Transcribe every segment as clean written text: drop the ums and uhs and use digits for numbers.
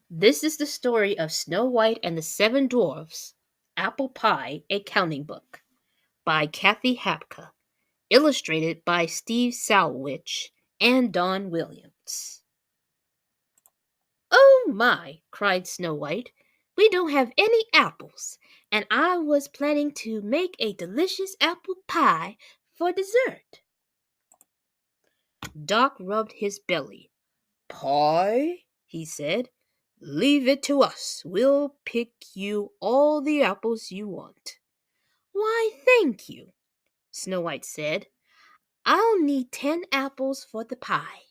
This is the story of Snow White and the Seven Dwarfs, Apple Pie, a Counting Book, by Kathy Hapka, illustrated by Steve Salwich and Don Williams. "Oh my!" cried Snow White. "We don't have any apples, and I was planning to make a delicious apple pie for dessert." Doc rubbed his belly. "Pie?" he said. "Leave it to us. We'll pick you all the apples you want." "Why, thank you," Snow White said. "I'll need 10 apples for the pie."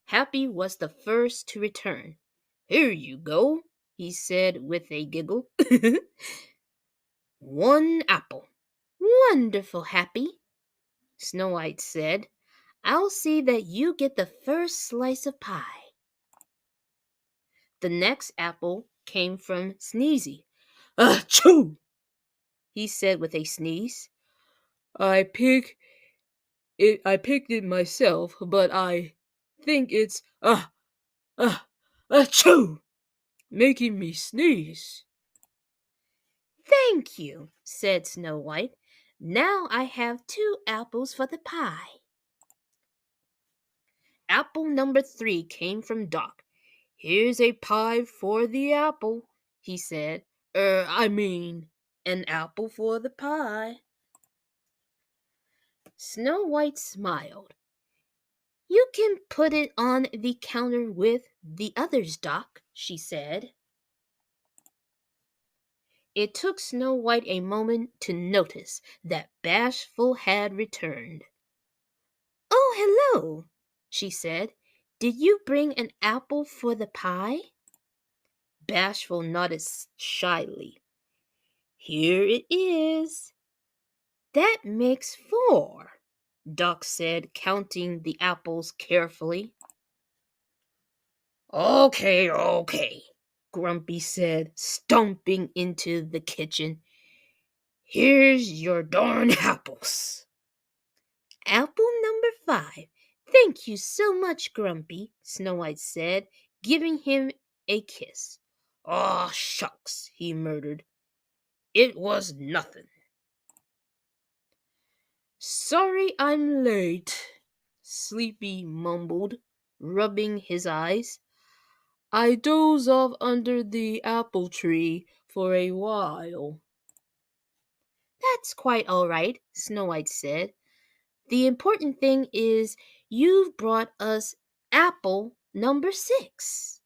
Happy was the first to return. "Here you go," he said with a giggle. "1 apple." "Wonderful, Happy," Snow White said. "I'll see that you get the first slice of pie." The next apple came from Sneezy. "Achoo!" he said with a sneeze. I picked it myself, but I think it's achoo, making me sneeze." "Thank you," said Snow White. "Now I have 2 apples for the pie." Apple number 3 came from Doc. "Here's a pie for the apple," he said. I mean, an apple for the pie." Snow White smiled. "You can put it on the counter with the others, Doc," she said. It took Snow White a moment to notice that Bashful had returned. "Oh, hello," she said. "Did you bring an apple for the pie?" Bashful nodded shyly. "Here it is." "That makes 4," Doc said, counting the apples carefully. Okay, Grumpy said, stomping into the kitchen. "Here's your darn apples." "Apple number 5. Thank you so much, Grumpy," Snow White said, giving him a kiss. "Aw, shucks," he murmured. "It was nothing." "Sorry I'm late," Sleepy mumbled, rubbing his eyes. "I dozed off under the apple tree for a while." "That's quite all right," Snow White said. "The important thing is you've brought us apple number 6.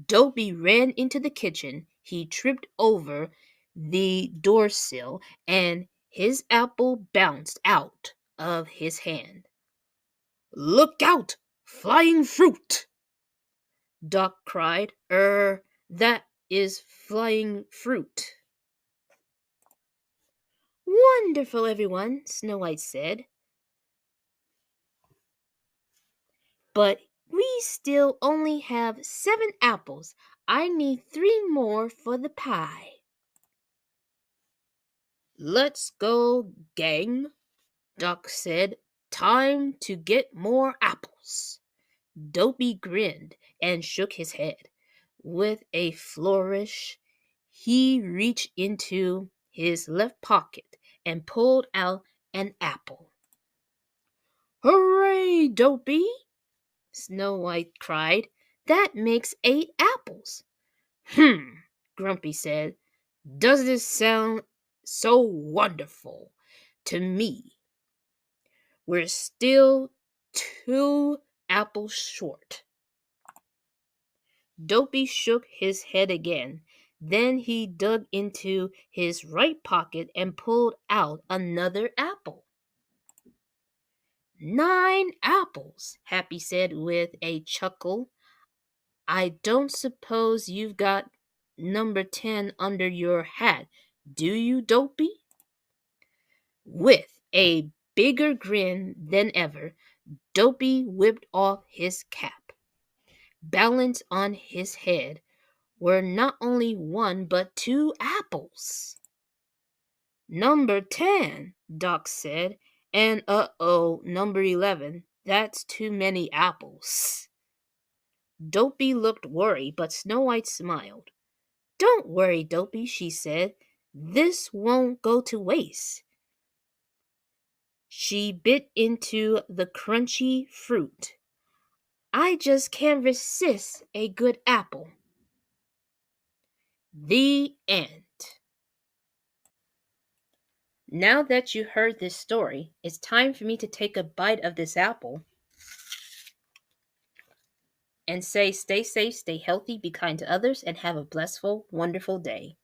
Dopey ran into the kitchen. He tripped over the door sill, and his apple bounced out of his hand. "Look out! Flying fruit!" Doc cried. That is flying fruit." "Wonderful, everyone," Snow White said. "But we still only have 7 apples. I need 3 more for the pie." "Let's go, gang," Doc said. "Time to get more apples." Dopey grinned and shook his head. With a flourish, he reached into his left pocket and pulled out an apple. "Hooray, Dopey!" Snow White cried. "That makes 8 apples." Grumpy said. "Does this sound so wonderful to me? We're still 2 apples short." Dopey shook his head again. Then he dug into his right pocket and pulled out another apple. 9 apples, Happy said with a chuckle. "I don't suppose you've got number 10 under your hat, do you, Dopey?" With a bigger grin than ever, Dopey whipped off his cap. Balanced on his head were not only 1 but 2 apples. "Number 10, Doc said, and number 11. That's too many apples." Dopey looked worried, but Snow White smiled. Don't worry, Dopey, she said. This won't go to waste. She bit into the crunchy fruit. I just can't resist a good apple. The end. Now that you heard this story, it's time for me to take a bite of this apple and say stay safe, stay healthy, be kind to others, and have a blissful, wonderful day.